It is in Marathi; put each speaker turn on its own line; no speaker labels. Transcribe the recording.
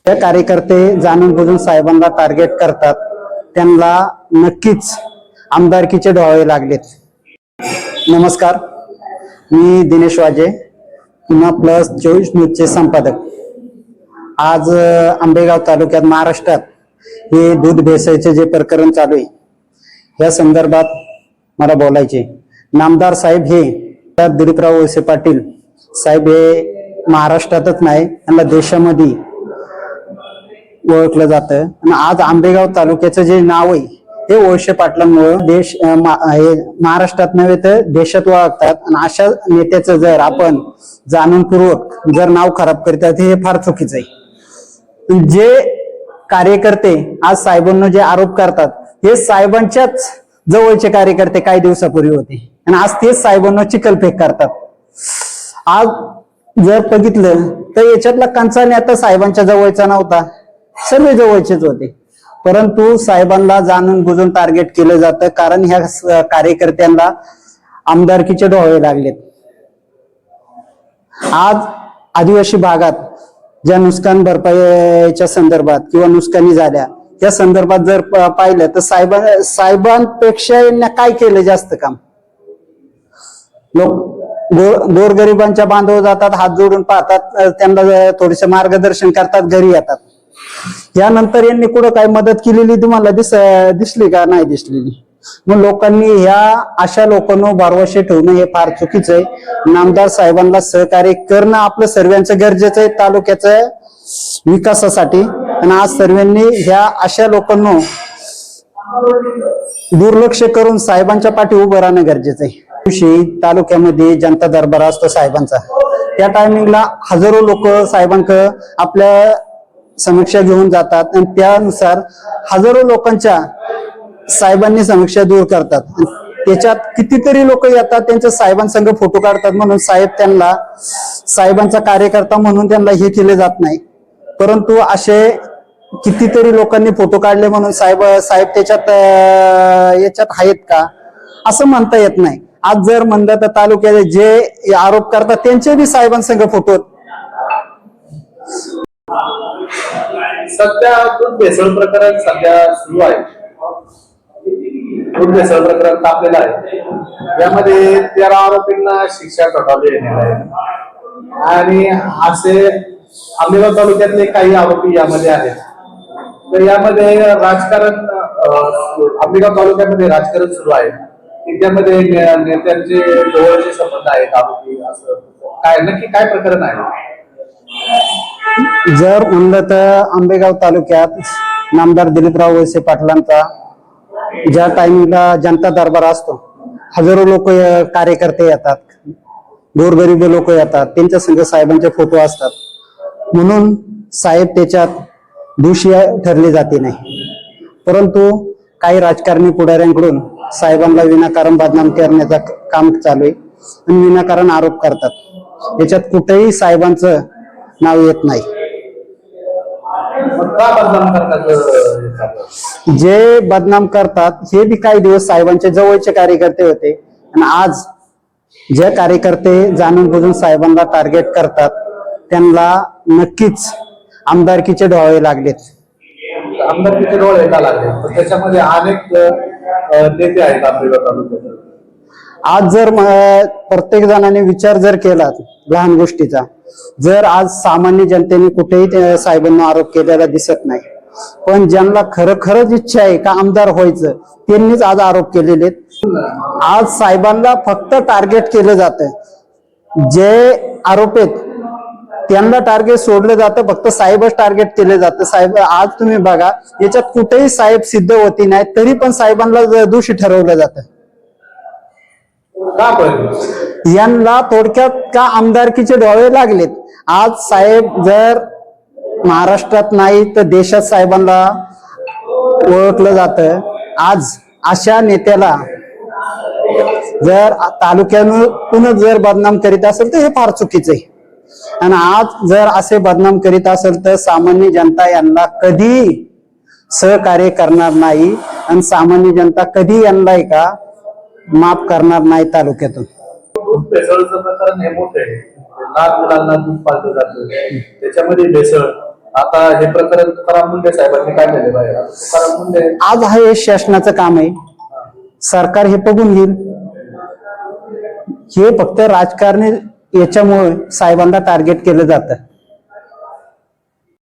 हे कार्यकर्ते जाणून बुजून साहेबांना टार्गेट करतात, त्यांना नक्कीच आमदारकीचे डोहावे लागलेत. नमस्कार, मी दिनेश वाजे, पुन्हा प्लस 24 न्यूजचे संपादक. आज आंबेगाव तालुक्यात महाराष्ट्रात हे दूध भेसळीचे जे प्रकरण चालू आहे या संदर्भात मला बोलायचे. नामदार साहेब हे दिलीपराव वळसे पाटील साहेब हे महाराष्ट्रातच नाही, त्यांना देशामध्ये ओळखलं जातं. आणि आज आंबेगाव तालुक्याचं जे नाव आहे हे वळसे पाटलांमुळे देश महाराष्ट्रात नव्हे तर देशात ओळखतात. आणि अशा नेत्याचं जर आपण जाणूनपूर्वक जर नाव खराब करतात हे फार चुकीचं आहे. जे कार्यकर्ते आज साहेबांना जे आरोप करतात हे साहेबांच्याच जवळचे कार्यकर्ते काही दिवसापूर्वी होते आणि आज तेच साहेबांना चिखलफेक करतात. आज जर बघितलं तर याच्यातला कंचा नेता साहेबांच्या जवळचा नव्हता, सर्व जवळचेच होते. परंतु साहेबांना जाणून बुजून टार्गेट केलं जातं, कारण ह्या कार्यकर्त्यांना आमदारकीचे डोहावे लागलेत. आज आदिवासी भागात ज्या नुकसान भरपाईच्या संदर्भात किंवा नुकसानी झाल्या त्या संदर्भात जर पाहिलं तर साहेबांपेक्षा यांना काय केलं जास्त काम. लोक गोरगरिबांच्या बांधव जातात, हात जोडून पाहतात, त्यांना थोडेसे मार्गदर्शन करतात, घरी येतात. यानंतर यांनी कुठं काय मदत केलेली तुम्हाला दिसली का? नाही दिसलेली. मग लोकांनी ह्या अशा लोकांना भरवशे ठेवणं हे फार चुकीचं आहे. नामदार साहेबांना सहकार्य करणं आपलं सर्वांचं गरजेचं आहे तालुक्याच्या विकासासाठी. आणि आज सर्वांनी ह्या अशा लोकांना दुर्लक्ष करून साहेबांच्या पाठी उभं राहणं गरजेचं आहे. दिवशी तालुक्यामध्ये जनता दरबार असतो साहेबांचा, त्या टायमिंगला हजारो लोक साहेबांकडे आपल्या समीक्षा घेऊन जातात आणि त्यानुसार हजारो लोकांच्या साहेबांनी समीक्षा दूर करतात. त्याच्यात कितीतरी लोक येतात, त्यांच्या साहेबांसंग फोटो काढतात म्हणून साहेब त्यांना साहेबांचा कार्यकर्ता म्हणून त्यांना हे केले जात नाही. परंतु असे कितीतरी लोकांनी फोटो काढले म्हणून साहेब त्याच्यात आहेत का असं म्हणता येत नाही. आज जर म्हणलं तर तालुक्यात जे आरोप करतात त्यांचे बी साहेबांसंग फोटो.
सध्या दूध भेसळ प्रकरण सध्या सुरू आहे. दूध भेसळ प्रकरण तापलेलं आहे. यामध्ये 13 आरोपींना शिक्षा ठोठावली आहे आणि असे आंबेगाव तालुक्यातले काही आरोपी यामध्ये आहेत. तर यामध्ये राजकारण आंबेगाव तालुक्यामध्ये राजकारण सुरू आहे. त्यामध्ये नेत्यांचे जवळचे संबंध आहेत आरोपी, असं काय नक्की काय प्रकरण आहे?
जर म्हणलं तर आंबेगाव तालुक्यात नामदार दिलीपराव वळसे पाटलांचा ज्या टाइमला जनता दरबार असतो, हजारो लोक कार्यकर्ते येतात, गोरगरीब लोक येतात, त्यांच्या संग साहेबांचे फोटो असतात म्हणून साहेब त्याच्यात दोषी ठरले जाते नाही. परंतु काही राजकारणी पुढाऱ्यांकडून साहेबांना विनाकारण बदनाम करण्याचं काम चालू आहे आणि विनाकारण आरोप करतात. याच्यात कुठेही साहेबांचं नाव येत नाही. जे बदनाम करतात हे बी काही दिवस साहेबांचे जवळचे कार्यकर्ते होते आणि आज जे कार्यकर्ते जाणून बुजून साहेबांना टार्गेट करतात त्यांना नक्कीच आमदारकीचे डोहावे लागलेत.
आमदारकीचे डोळे का लागले? त्याच्यामध्ये अनेक नेते आहेत आंबेगाव तालुक्यात.
आज जर प्रत्येक जणांनी विचार जर केला लहान गोष्टीचा, जर आज सामान्य जनतेने कुठेही साहेबांना आरोप केलेला दिसत नाही, पण ज्यांना खरंच इच्छा आहे का आमदार व्हायचं त्यांनीच आज आरोप केलेले. आज साहेबांना फक्त टार्गेट केलं जातं. जे आरोप आहेत त्यांना टार्गेट सोडलं जातं, फक्त साहेबच टार्गेट केले जातं. साहेब आज तुम्ही बघा याच्यात कुठेही साहेब सिद्ध होती नाही, तरी पण साहेबांना दोषी ठरवलं जातं. यांना थोडक्यात का आमदारकीचे डोळे लागलेत. आज साहेब जर महाराष्ट्रात नाही तर देशात साहेबांना ओळखलं जातं. आज अशा नेत्याला जर तालुक्यातूनच जर बदनाम करीत असेल तर हे फार चुकीचं आहे. आणि आज जर असे बदनाम करीत असेल तर सामान्य जनता यांना कधी सहकार्य करणार नाही आणि सामान्य जनता कधी यांना का माफ करणार नाही तालुक्यातून.
दूध भेसळचं प्रकरण हे मोठं आहे. लहान मुलांना दूध पाजलं जातं, त्याच्यामध्ये भेसळ आता हे प्रकरण तुकाराम मुंडे साहेबांनी काढलेले बाहेर. आता तुकाराम मुंडे
आज हे शासनाचं काम आहे, सरकार हे बघून घेईल. हे फक्त राजकारणी याच्यामुळे साहेबांना टार्गेट केलं जातं.